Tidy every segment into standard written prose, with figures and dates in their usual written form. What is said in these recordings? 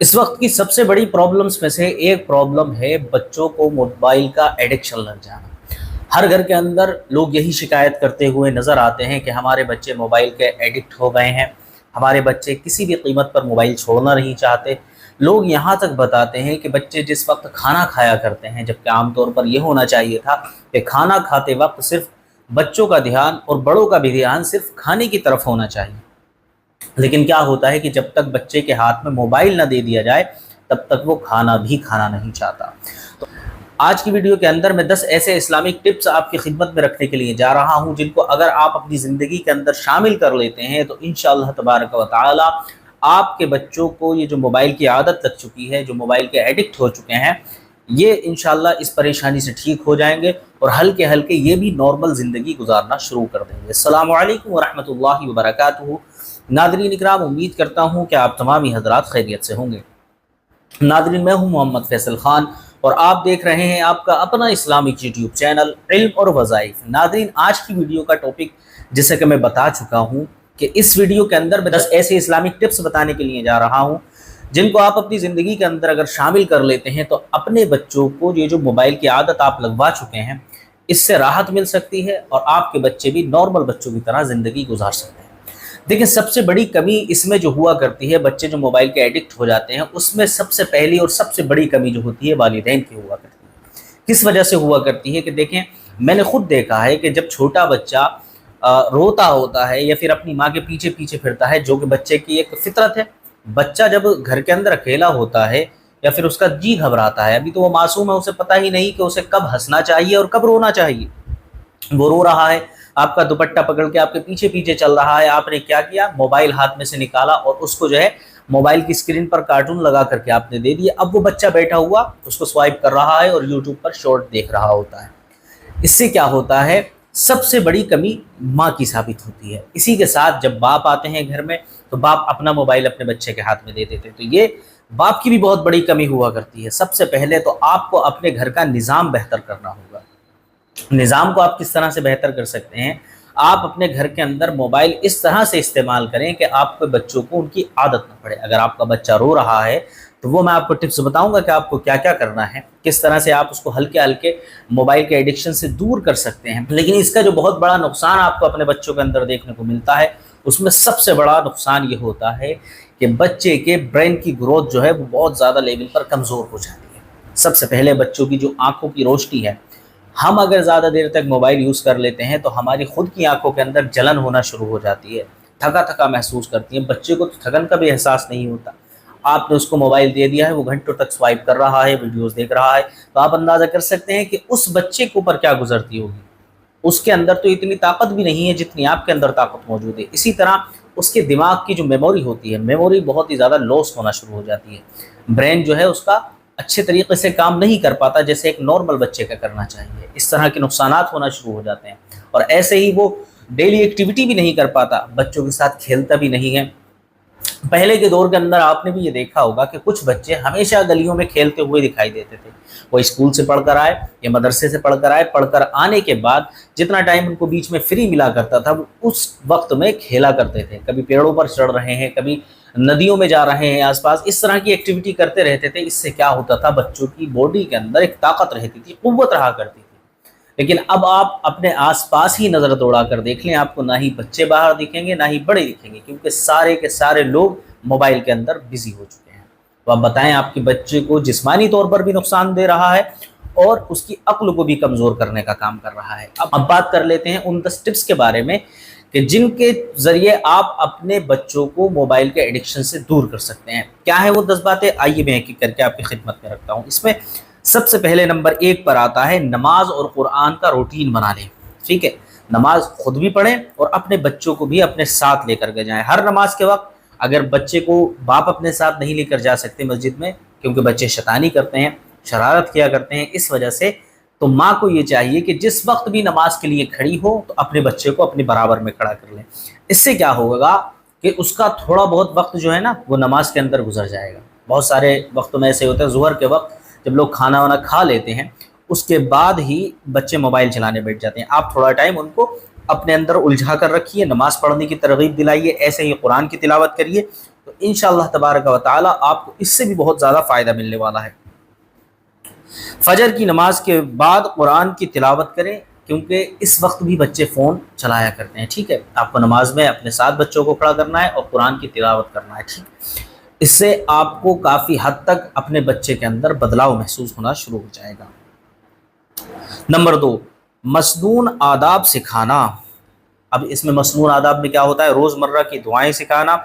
اس وقت کی سب سے بڑی پرابلمس میں سے ایک پرابلم ہے بچوں کو موبائل کا ایڈکشن لگ جانا۔ ہر گھر کے اندر لوگ یہی شکایت کرتے ہوئے نظر آتے ہیں کہ ہمارے بچے موبائل کے ایڈکٹ ہو گئے ہیں، ہمارے بچے کسی بھی قیمت پر موبائل چھوڑنا نہیں چاہتے۔ لوگ یہاں تک بتاتے ہیں کہ بچے جس وقت کھانا کھایا کرتے ہیں، جبکہ عام طور پر یہ ہونا چاہیے تھا کہ کھانا کھاتے وقت صرف بچوں کا دھیان اور بڑوں کا بھی دھیان صرف کھانے کی طرف ہونا چاہیے، لیکن کیا ہوتا ہے کہ جب تک بچے کے ہاتھ میں موبائل نہ دے دیا جائے تب تک وہ کھانا بھی کھانا نہیں چاہتا۔ تو آج کی ویڈیو کے اندر میں 10 ایسے اسلامک ٹپس آپ کی خدمت میں رکھنے کے لیے جا رہا ہوں جن کو اگر آپ اپنی زندگی کے اندر شامل کر لیتے ہیں تو انشاءاللہ تبارک و تعالی آپ کے بچوں کو یہ جو موبائل کی عادت لگ چکی ہے، جو موبائل کے ایڈکٹ ہو چکے ہیں، یہ انشاءاللہ اس پریشانی سے ٹھیک ہو جائیں گے اور ہلکے ہلکے یہ بھی نارمل زندگی گزارنا شروع کر دیں گے۔ السلام علیکم ورحمۃ اللہ وبرکاتہ۔ ناظرین اکرام، امید کرتا ہوں کہ آپ تمامی حضرات خیریت سے ہوں گے۔ ناظرین، میں ہوں محمد فیصل خان اور آپ دیکھ رہے ہیں آپ کا اپنا اسلامک یوٹیوب چینل علم اور وظائف۔ ناظرین، آج کی ویڈیو کا ٹاپک جیسے کہ میں بتا چکا ہوں کہ اس ویڈیو کے اندر میں 10 ایسے اسلامک ٹپس بتانے کے لیے جا رہا ہوں جن کو آپ اپنی زندگی کے اندر اگر شامل کر لیتے ہیں تو اپنے بچوں کو یہ جو موبائل کی عادت آپ لگوا چکے ہیں اس سے راحت مل سکتی ہے اور آپ کے بچے بھی نارمل بچوں کی طرح زندگی گزار سکتے ہیں۔ دیکھیں، سب سے بڑی کمی اس میں جو ہوا کرتی ہے، بچے جو موبائل کے ایڈکٹ ہو جاتے ہیں اس میں سب سے پہلی اور سب سے بڑی کمی جو ہوتی ہے والدین کی ہوا کرتی ہے۔ کس وجہ سے ہوا کرتی ہے کہ دیکھیں، میں نے خود دیکھا ہے کہ جب چھوٹا بچہ روتا ہوتا ہے یا پھر اپنی ماں کے پیچھے پیچھے پھرتا ہے، جو کہ بچے کی ایک فطرت ہے، بچہ جب گھر کے اندر اکیلا ہوتا ہے یا پھر اس کا جی گھبراتا ہے، ابھی تو وہ معصوم ہے، اسے پتہ ہی نہیں کہ اسے کب ہنسنا چاہیے اور کب رونا چاہیے۔ وہ رو رہا ہے، آپ کا دوپٹہ پکڑ کے آپ کے پیچھے پیچھے چل رہا ہے، آپ نے کیا کیا؟ موبائل ہاتھ میں سے نکالا اور اس کو جو ہے موبائل کی اسکرین پر کارٹون لگا کر کے آپ نے دے دیا۔ اب وہ بچہ بیٹھا ہوا اس کو سوائپ کر رہا ہے اور یوٹیوب پر شارٹ دیکھ رہا ہوتا ہے۔ اس سے کیا ہوتا ہے؟ سب سے بڑی کمی ماں کی ثابت ہوتی ہے۔ اسی کے ساتھ جب باپ آتے ہیں گھر میں تو باپ اپنا موبائل اپنے بچے کے ہاتھ میں دے دیتے ہیں، تو یہ باپ کی بھی بہت بڑی کمی ہوا کرتی ہے۔ سب سے پہلے تو آپ کو اپنے گھر کا نظام بہتر کرنا ہوگا۔ نظام کو آپ کس طرح سے بہتر کر سکتے ہیں؟ آپ اپنے گھر کے اندر موبائل اس طرح سے استعمال کریں کہ آپ کے بچوں کو ان کی عادت نہ پڑے۔ اگر آپ کا بچہ رو رہا ہے تو وہ میں آپ کو ٹپس بتاؤں گا کہ آپ کو کیا کیا کرنا ہے، کس طرح سے آپ اس کو ہلکے ہلکے موبائل کے ایڈکشن سے دور کر سکتے ہیں۔ لیکن اس کا جو بہت بڑا نقصان آپ کو اپنے بچوں کے اندر دیکھنے کو ملتا ہے، اس میں سب سے بڑا نقصان یہ ہوتا ہے کہ بچے کے برین کی گروتھ جو ہے وہ بہت زیادہ لیول پر کمزور ہو جاتی ہے۔ سب سے پہلے بچوں کی جو آنکھوں کی روشنی ہے، ہم اگر زیادہ دیر تک موبائل یوز کر لیتے ہیں تو ہماری خود کی آنکھوں کے اندر جلن ہونا شروع ہو جاتی ہے، تھکا تھکا محسوس کرتی ہیں۔ بچے کو تو تھکن کا بھی احساس نہیں ہوتا، آپ نے اس کو موبائل دے دیا ہے، وہ گھنٹوں تک سوائپ کر رہا ہے، ویڈیوز دیکھ رہا ہے، تو آپ اندازہ کر سکتے ہیں کہ اس بچے کے اوپر کیا گزرتی ہوگی۔ اس کے اندر تو اتنی طاقت بھی نہیں ہے جتنی آپ کے اندر طاقت موجود ہے۔ اسی طرح اس کے دماغ کی جو میموری ہوتی ہے، میموری بہت ہی زیادہ لوس ہونا شروع ہو جاتی ہے۔ برین جو ہے اس کا اچھے طریقے سے کام نہیں کر پاتا جیسے ایک نارمل بچے کا کرنا چاہیے۔ اس طرح کے نقصانات ہونا شروع ہو جاتے ہیں، اور ایسے ہی وہ ڈیلی ایکٹیویٹی بھی نہیں کر پاتا، بچوں کے ساتھ کھیلتا بھی نہیں ہے۔ پہلے کے دور کے اندر آپ نے بھی یہ دیکھا ہوگا کہ کچھ بچے ہمیشہ گلیوں میں کھیلتے ہوئے دکھائی دیتے تھے۔ وہ اسکول سے پڑھ کر آئے یا مدرسے سے پڑھ کر آئے، پڑھ کر آنے کے بعد جتنا ٹائم ان کو بیچ میں فری ملا کرتا تھا وہ اس وقت میں کھیلا کرتے تھے، کبھی پیڑوں پر چڑھ رہے ہیں، کبھی ندیوں میں جا رہے ہیں آس پاس، اس طرح کی ایکٹیویٹی کرتے رہتے تھے۔ اس سے کیا ہوتا تھا؟ بچوں کی باڈی کے اندر ایک طاقت رہتی تھی، قوت رہا کرتی تھی۔ لیکن اب آپ اپنے آس پاس ہی نظر دوڑا کر دیکھ لیں، آپ کو نہ ہی بچے باہر دکھیں گے نہ ہی بڑے دکھیں گے، کیونکہ سارے کے سارے لوگ موبائل کے اندر بزی ہو چکے ہیں۔ تو آپ بتائیں، آپ کے بچے کو جسمانی طور پر بھی نقصان دے رہا ہے اور اس کی عقل کو بھی کمزور کرنے کا کام کر رہا ہے۔ اب بات کر لیتے ہیں ان 10 ٹپس کے بارے میں کہ جن کے ذریعے آپ اپنے بچوں کو موبائل کے ایڈکشن سے دور کر سکتے ہیں۔ کیا ہے وہ 10 باتیں؟ آئیے میں ایک ایک کر کے آپ کی خدمت میں رکھتا ہوں۔ اس میں سب سے پہلے نمبر 1 پر آتا ہے نماز اور قرآن کا روٹین بنا لیں۔ ٹھیک ہے، نماز خود بھی پڑھیں اور اپنے بچوں کو بھی اپنے ساتھ لے کر کے جائیں۔ ہر نماز کے وقت اگر بچے کو باپ اپنے ساتھ نہیں لے کر جا سکتے مسجد میں، کیونکہ بچے شیطانی کرتے ہیں، شرارت کیا کرتے ہیں، اس وجہ سے تو ماں کو یہ چاہیے کہ جس وقت بھی نماز کے لیے کھڑی ہو تو اپنے بچے کو اپنے برابر میں کھڑا کر لیں۔ اس سے کیا ہوگا کہ اس کا تھوڑا بہت وقت جو ہے نا وہ نماز کے اندر گزر جائے گا۔ بہت سارے وقتوں میں ایسے ہوتا ہے، ظہر کے وقت جب لوگ کھانا وانا کھا لیتے ہیں اس کے بعد ہی بچے موبائل چلانے بیٹھ جاتے ہیں۔ آپ تھوڑا ٹائم ان کو اپنے اندر الجھا کر رکھیے، نماز پڑھنے کی ترغیب دلائیے، ایسے ہی قرآن کی تلاوت کریے، تو انشاءاللہ تبارک و تعالی آپ کو اس سے بھی بہت زیادہ فائدہ ملنے والا ہے۔ فجر کی نماز کے بعد قرآن کی تلاوت کریں، کیونکہ اس وقت بھی بچے فون چلایا کرتے ہیں، ٹھیک ہے؟ آپ کو نماز میں اپنے ساتھ بچوں کو کھڑا کرنا ہے اور قرآن کی تلاوت کرنا ہے، ٹھیک؟ اس سے آپ کو کافی حد تک اپنے بچے کے اندر بدلاؤ محسوس ہونا شروع ہو جائے گا۔ نمبر 2، مسنون آداب سکھانا۔ اب اس میں مسنون آداب میں کیا ہوتا ہے؟ روزمرہ کی دعائیں سکھانا،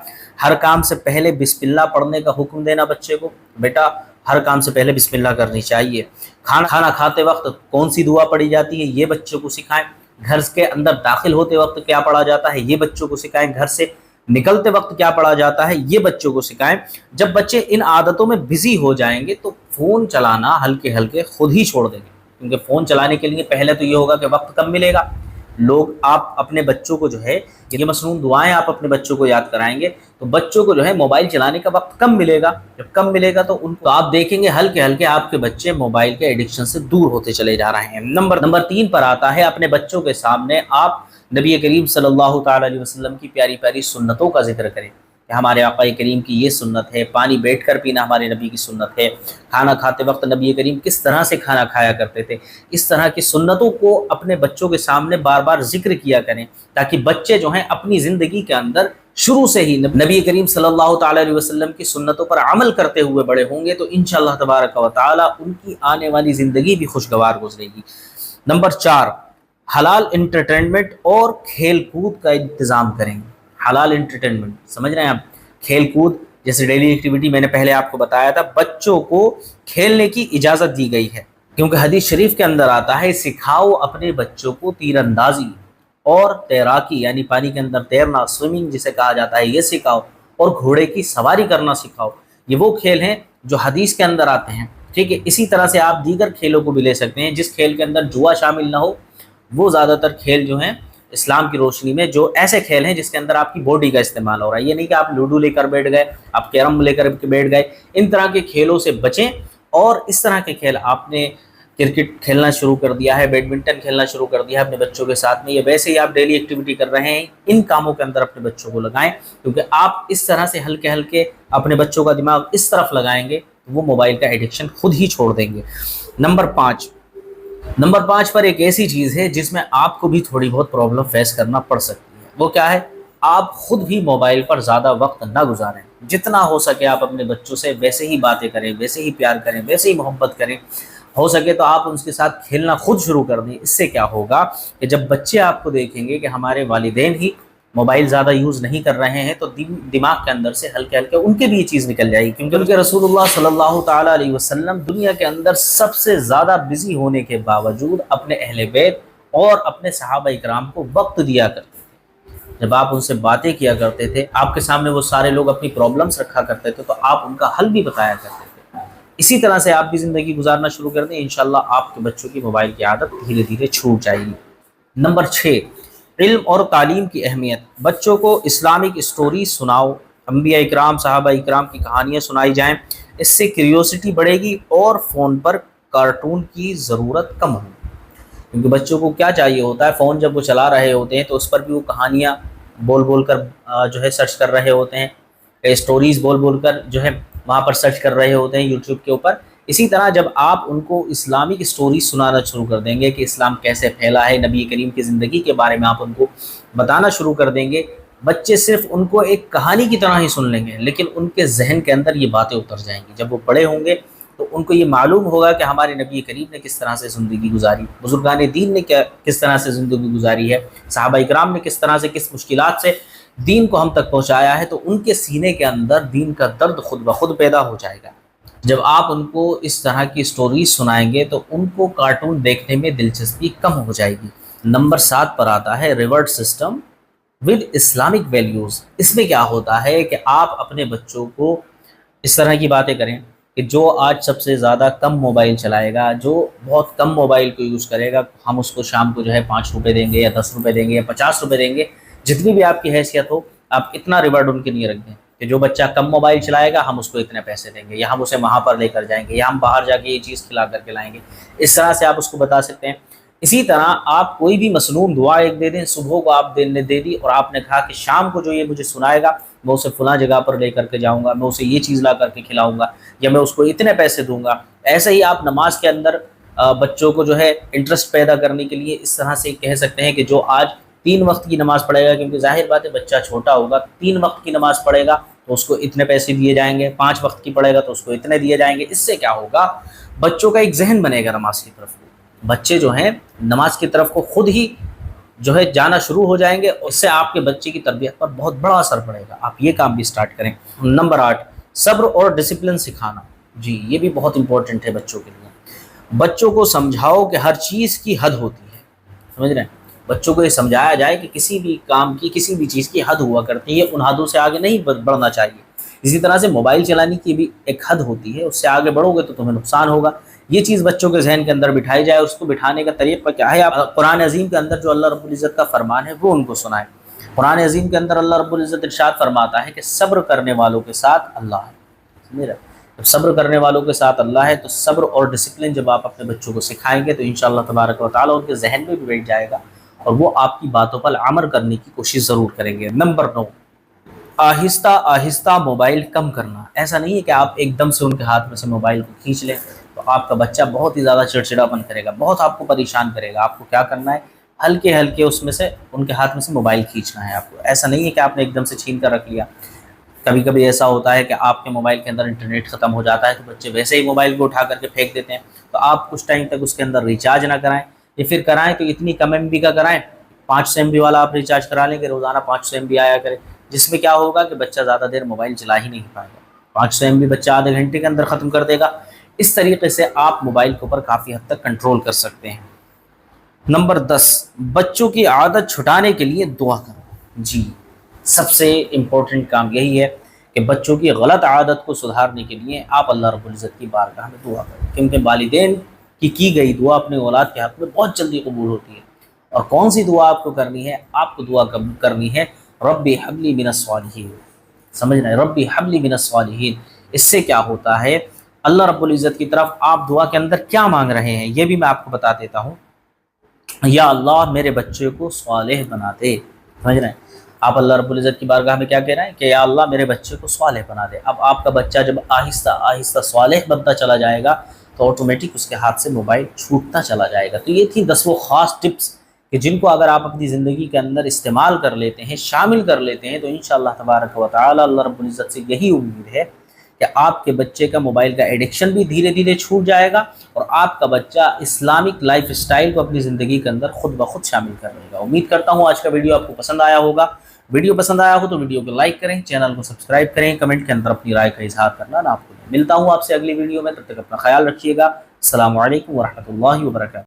ہر کام سے پہلے بسم اللہ پڑھنے کا حکم دینا بچے کو، بیٹا ہر کام سے پہلے بسم اللہ کرنی چاہیے۔ کھانا کھاتے وقت کون سی دعا پڑھی جاتی ہے یہ بچوں کو سکھائیں، گھر کے اندر داخل ہوتے وقت کیا پڑھا جاتا ہے یہ بچوں کو سکھائیں، گھر سے نکلتے وقت کیا پڑھا جاتا ہے یہ بچوں کو سکھائیں۔ جب بچے ان عادتوں میں بزی ہو جائیں گے تو فون چلانا ہلکے ہلکے خود ہی چھوڑ دیں گے، کیونکہ فون چلانے کے لیے پہلے تو یہ ہوگا کہ وقت کم ملے گا۔ آپ اپنے بچوں کو جو ہے یہ مسنون دعائیں آپ اپنے بچوں کو یاد کرائیں گے تو بچوں کو جو ہے موبائل چلانے کا وقت کم ملے گا، جب کم ملے گا تو ان کو آپ دیکھیں گے ہلکے ہلکے آپ کے بچے موبائل کے ایڈکشن سے دور ہوتے چلے جا رہے ہیں۔ نمبر 3 پر آتا ہے، اپنے بچوں کے سامنے آپ نبی کریم صلی اللہ تعالی علیہ وسلم کی پیاری پیاری سنتوں کا ذکر کریں کہ ہمارے آقا کریم کی یہ سنت ہے، پانی بیٹھ کر پینا ہمارے نبی کی سنت ہے، کھانا کھاتے وقت نبی کریم کس طرح سے کھانا کھایا کرتے تھے۔ اس طرح کی سنتوں کو اپنے بچوں کے سامنے بار بار ذکر کیا کریں تاکہ بچے جو ہیں اپنی زندگی کے اندر شروع سے ہی نبی کریم صلی اللہ تعالی علیہ وسلم کی سنتوں پر عمل کرتے ہوئے بڑے ہوں گے تو انشاءاللہ تبارک و تعالی ان کی آنے والی زندگی بھی خوشگوار گزرے گی۔ نمبر 4، حلال انٹرٹینمنٹ اور کھیل کود کا انتظام کریں۔ حلال انٹرٹینمنٹ سمجھ رہے ہیں آپ؟ کھیل کود جیسے ڈیلی ایکٹیویٹی میں نے پہلے آپ کو بتایا تھا، بچوں کو کھیلنے کی اجازت دی گئی ہے، کیونکہ حدیث شریف کے اندر آتا ہے سکھاؤ اپنے بچوں کو تیر اندازی اور تیراکی، یعنی پانی کے اندر تیرنا، سوئمنگ جسے کہا جاتا ہے، یہ سکھاؤ، اور گھوڑے کی سواری کرنا سکھاؤ۔ یہ وہ کھیل ہیں جو حدیث کے اندر آتے ہیں، ٹھیک ہے؟ اسی طرح سے آپ دیگر کھیلوں کو بھی لے سکتے ہیں، جس کھیل کے اندر جوا شامل نہ ہو وہ زیادہ تر کھیل جو ہیں اسلام کی روشنی میں جو ایسے کھیل ہیں جس کے اندر آپ کی باڈی کا استعمال ہو رہا ہے، یہ نہیں کہ آپ لوڈو لے کر بیٹھ گئے، آپ کیرم لے کر بیٹھ گئے، ان طرح کے کھیلوں سے بچیں۔ اور اس طرح کے کھیل آپ نے کرکٹ کھیلنا شروع کر دیا ہے، بیڈمنٹن کھیلنا شروع کر دیا ہے اپنے بچوں کے ساتھ میں، یہ ویسے ہی آپ ڈیلی ایکٹیویٹی کر رہے ہیں، ان کاموں کے اندر اپنے بچوں کو لگائیں، کیونکہ آپ اس طرح سے ہلکے ہلکے اپنے بچوں کا دماغ اس طرف لگائیں گے تو وہ موبائل کا ایڈکشن خود ہی چھوڑ دیں گے۔ نمبر 5 پر ایک ایسی چیز ہے جس میں آپ کو بھی تھوڑی بہت پرابلم فیس کرنا پڑ سکتی ہے، وہ کیا ہے؟ آپ خود بھی موبائل پر زیادہ وقت نہ گزاریں، جتنا ہو سکے آپ اپنے بچوں سے ویسے ہی باتیں کریں، ویسے ہی پیار کریں، ویسے ہی محبت کریں، ہو سکے تو آپ ان کے ساتھ کھیلنا خود شروع کر دیں۔ اس سے کیا ہوگا کہ جب بچے آپ کو دیکھیں گے کہ ہمارے والدین ہی موبائل زیادہ یوز نہیں کر رہے ہیں تو دماغ کے اندر سے ہلکے ہلکے ان کے بھی یہ چیز نکل جائے گی، کیونکہ رسول اللہ صلی اللہ تعالی علیہ وسلم دنیا کے اندر سب سے زیادہ بزی ہونے کے باوجود اپنے اہل بیت اور اپنے صحابہ اکرام کو وقت دیا کرتے تھے۔ جب آپ ان سے باتیں کیا کرتے تھے، آپ کے سامنے وہ سارے لوگ اپنی پرابلمس رکھا کرتے تھے تو آپ ان کا حل بھی بتایا کرتے تھے۔ اسی طرح سے آپ بھی زندگی گزارنا شروع کر دیں، انشاءاللہ آپ کے بچوں کی موبائل کی عادت دھیرے دھیرے چھوٹ جائے گی۔ نمبر 6، علم اور تعلیم کی اہمیت۔ بچوں کو اسلامک سٹوری سناؤ، انبیاء اکرام، صحابہ اکرام کی کہانیاں سنائی جائیں، اس سے کیوریوسٹی بڑھے گی اور فون پر کارٹون کی ضرورت کم ہوگی، کیونکہ بچوں کو کیا چاہیے ہوتا ہے، فون جب وہ چلا رہے ہوتے ہیں تو اس پر بھی وہ کہانیاں بول بول کر جو ہے سرچ کر رہے ہوتے ہیں، سٹوریز بول بول کر جو ہے وہاں پر سرچ کر رہے ہوتے ہیں یوٹیوب کے اوپر۔ اسی طرح جب آپ ان کو اسلامک سٹوری سنانا شروع کر دیں گے کہ اسلام کیسے پھیلا ہے، نبی کریم کی زندگی کے بارے میں آپ ان کو بتانا شروع کر دیں گے، بچے صرف ان کو ایک کہانی کی طرح ہی سن لیں گے لیکن ان کے ذہن کے اندر یہ باتیں اتر جائیں گی۔ جب وہ بڑے ہوں گے تو ان کو یہ معلوم ہوگا کہ ہمارے نبی کریم نے کس طرح سے زندگی گزاری، بزرگان دین نے کس طرح سے زندگی گزاری ہے، صحابہ اکرام نے کس طرح سے کس مشکلات سے دین کو ہم تک پہنچایا ہے، تو ان کے سینے کے اندر دین کا درد خود بخود پیدا ہو جائے گا۔ جب آپ ان کو اس طرح کی سٹوریز سنائیں گے تو ان کو کارٹون دیکھنے میں دلچسپی کم ہو جائے گی۔ نمبر 7 پر آتا ہے reward system with Islamic values. اس میں کیا ہوتا ہے کہ آپ اپنے بچوں کو اس طرح کی باتیں کریں کہ جو آج سب سے زیادہ کم موبائل چلائے گا، جو بہت کم موبائل کو یوز کرے گا، ہم اس کو شام کو جو ہے 5 روپے دیں گے یا 10 روپے دیں گے یا 50 روپے دیں گے، جتنی بھی آپ کی حیثیت ہو، آپ اتنا ریوارڈ ان کے لیے رکھ دیں کہ جو بچہ کم موبائل چلائے گا ہم اس کو اتنے پیسے دیں گے، یا ہم اسے وہاں پر لے کر جائیں گے، یا ہم باہر جا کے یہ چیز کھلا کر کے لائیں گے۔ اس طرح سے آپ اس کو بتا سکتے ہیں۔ اسی طرح آپ کوئی بھی مسنون دعا ایک دے دیں، صبح کو آپ دے دی اور آپ نے کہا کہ شام کو جو یہ مجھے سنائے گا میں اسے فلاں جگہ پر لے کر کے جاؤں گا، میں اسے یہ چیز لا کر کے کھلاؤں گا، یا میں اس کو اتنے پیسے دوں گا۔ ایسے ہی آپ نماز کے اندر بچوں کو جو ہے انٹرسٹ پیدا کرنے کے لیے اس طرح سے کہہ سکتے ہیں کہ جو آج 3 وقت کی نماز پڑھے گا، کیونکہ ظاہر بات ہے بچہ چھوٹا ہوگا، 3 وقت کی نماز پڑھے گا تو اس کو اتنے پیسے دیے جائیں گے، 5 وقت کی پڑھے گا تو اس کو اتنے دیے جائیں گے۔ اس سے کیا ہوگا، بچوں کا ایک ذہن بنے گا نماز کی طرف، بچے جو ہیں نماز کی طرف کو خود ہی جو ہے جانا شروع ہو جائیں گے، اس سے آپ کے بچے کی تربیت پر بہت بڑا اثر پڑے گا۔ آپ یہ کام بھی سٹارٹ کریں۔ نمبر 8، صبر اور ڈسپلن سکھانا۔ جی یہ بھی بہت امپورٹنٹ ہے بچوں کے لیے۔ بچوں کو سمجھاؤ کہ ہر چیز کی حد ہوتی ہے، سمجھ رہے ہیں؟ بچوں کو یہ سمجھایا جائے کہ کسی بھی کام کی، کسی بھی چیز کی حد ہوا کرتی ہے، ان حدوں سے آگے نہیں بڑھنا چاہیے۔ اسی طرح سے موبائل چلانے کی بھی ایک حد ہوتی ہے، اس سے آگے بڑھو گے تو تمہیں نقصان ہوگا۔ یہ چیز بچوں کے ذہن کے اندر بٹھائی جائے۔ اس کو بٹھانے کا طریقہ کیا ہے؟ آپ قرآن عظیم کے اندر جو اللہ رب العزت کا فرمان ہے وہ ان کو سنائیں۔ قرآن عظیم کے اندر اللہ رب العزت ارشاد فرماتا ہے کہ صبر کرنے والوں کے ساتھ اللہ ہے، سمجھ رہے؟ جب صبر کرنے والوں کے ساتھ اللہ ہے تو صبر اور ڈسپلن جب آپ اپنے بچوں کو سکھائیں گے تو انشاءاللہ تبارک و تعالیٰ ان کے ذہن میں بھی بیٹھ جائے گا اور وہ آپ کی باتوں پر عمل کرنے کی کوشش ضرور کریں گے۔ نمبر 9، آہستہ آہستہ موبائل کم کرنا۔ ایسا نہیں ہے کہ آپ ایک دم سے ان کے ہاتھ میں سے موبائل کو کھینچ لیں تو آپ کا بچہ بہت ہی زیادہ چڑچڑاپن کرے گا، بہت آپ کو پریشان کرے گا۔ آپ کو کیا کرنا ہے، ہلکے ہلکے اس میں سے ان کے ہاتھ میں سے موبائل کھینچنا ہے آپ کو۔ ایسا نہیں ہے کہ آپ نے ایک دم سے چھین کر رکھ لیا۔ کبھی کبھی ایسا ہوتا ہے کہ آپ کے موبائل کے اندر انٹرنیٹ ختم ہو جاتا ہے تو بچے ویسے ہی موبائل کو اٹھا کر کے پھینک دیتے ہیں، تو آپ کچھ ٹائم تک اس کے اندر ریچارج نہ کرائیں، یا پھر کرائیں تو اتنی کم ایم بی کا کرائیں، 500 MB والا آپ ریچارج کرا لیں کہ روزانہ 500 MB آیا کرے، جس میں کیا ہوگا کہ بچہ زیادہ دیر موبائل چلا ہی نہیں پائے گا۔ 500 MB بچہ آدھے گھنٹے کے اندر ختم کر دے گا۔ اس طریقے سے آپ موبائل کے اوپر کافی حد تک کنٹرول کر سکتے ہیں۔ نمبر 10، بچوں کی عادت چھٹانے کے لیے دعا کرو۔ جی سب سے امپورٹنٹ کام یہی ہے کہ بچوں کی غلط عادت کو سدھارنے کے لیے آپ اللہ رب العزت کی بارگاہ میں دعا کریں، کیونکہ والدین کی گئی دعا اپنے اولاد کے حق میں بہت جلدی قبول ہوتی ہے۔ اور کون سی دعا آپ کو کرنی ہے؟ آپ کو دعا کرنی ہے رب حب لی من الصالحین، سمجھ رہے ہیں؟ رب حب لی من الصالحین۔ اس سے کیا ہوتا ہے، اللہ رب العزت کی طرف آپ دعا کے اندر کیا مانگ رہے ہیں یہ بھی میں آپ کو بتا دیتا ہوں۔ یا اللہ میرے بچے کو صالح بنا دے، سمجھ رہے ہیں؟ آپ اللہ رب العزت کی بارگاہ میں کیا کہہ رہے ہیں کہ یا اللہ میرے بچے کو صالح بنا دے۔ اب آپ کا بچہ جب آہستہ آہستہ صالح بنتا چلا جائے گا تو آٹومیٹک اس کے ہاتھ سے موبائل چھوٹتا چلا جائے گا۔ تو یہ تھی 10 وہ خاص ٹپس کہ جن کو اگر آپ اپنی زندگی کے اندر استعمال کر لیتے ہیں، شامل کر لیتے ہیں، تو انشاءاللہ تبارک و تعالی اللہ رب العزت سے یہی امید ہے کہ آپ کے بچے کا موبائل کا ایڈکشن بھی دھیرے دھیرے چھوٹ جائے گا اور آپ کا بچہ اسلامک لائف اسٹائل کو اپنی زندگی کے اندر خود بخود شامل کر لے گا۔ امید کرتا ہوں آج کا ویڈیو آپ کو پسند آیا ہوگا۔ ویڈیو پسند آیا ہو تو ویڈیو کو لائک کریں، چینل کو سبسکرائب کریں، کمنٹ کے اندر اپنی رائے کا اظہار کرنا نہ بھولیں۔ ملتا ہوں آپ سے اگلی ویڈیو میں، تب تک اپنا خیال رکھیے گا۔ السلام علیکم ورحمۃ اللہ وبرکاتہ۔